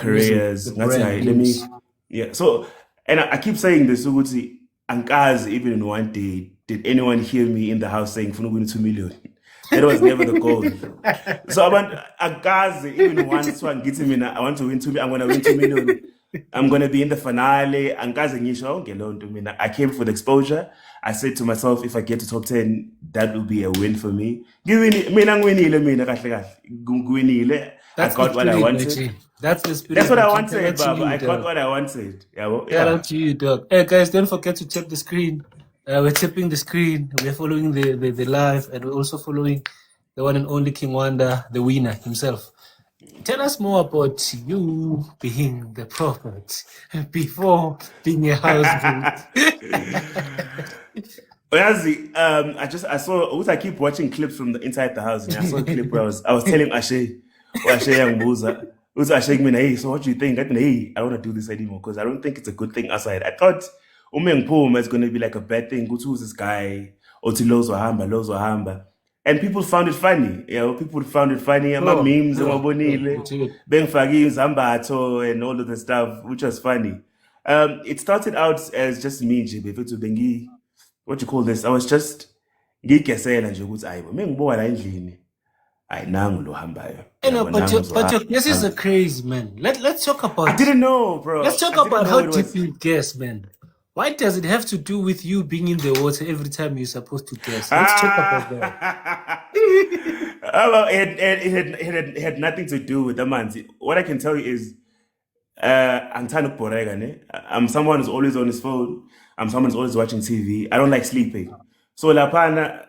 music, careers. the That's brand, right. Let me, yes. yeah. So, and I keep saying this, Uguti, Ankazi, even in one day, did anyone hear me in the house saying, "Funa win 2 million"? That was never the goal. So about Ankazi, even once one gets me, I want to win 2 million, I'm gonna win 2 million. I'm gonna be in the finale. Ankazi ngisho ngelonto mina. I came for the exposure. I said to myself, if I get to top 10, that will be a win for me. Mina ngiwinile mina kahle kahle. Ngiwinile. I That's the got what I spirit, wanted. Machi. That's the That's spirit, what I Machi. Shout wanted, out to Baba. you, I got dog. what I wanted. Yeah, well, Shout yeah. out to you, dog. Hey, guys, don't forget to tap the screen. We're tapping the screen. We're following the live, and we're also following the one and only King Wanda, the winner himself. Tell us more about you being the prophet before being a houseboot. Oyazi, I saw I keep watching clips from the inside the house, and I saw a clip where I was telling Ashe, or Ashe Yangbuza, who's Ashe me, hey, so what do you think? I think, hey, I don't want to do this anymore because I don't think it's a good thing outside. I thought Umeng Puma is going to be like a bad thing. Who's this guy? Oti Lozo Hamba. And people found it funny. People found it funny. My memes, Sure. Ben Fagi, Zambato, and all of the stuff, which was funny. It started out as just me, Jibe, Bengi, what you call this? I was just ngiyigezela nje ukuthi ayi uma ngibuka la endlini ayi nangu lo hambayo You know, yabo nangu but your guess is uzohamba. a crazy man. Let's talk I about didn't know, bro. let's talk I didn't about know how it deep was. you guess, man. Why does it have to do with you being in the water every time you're supposed to guess? Let's talk about that. Well, it had nothing to do with the man. What I can tell you is, angithandi ukubhoreka ne. I'm someone who's always on his phone. I'm someone who's always watching TV. I don't like sleeping. So laphana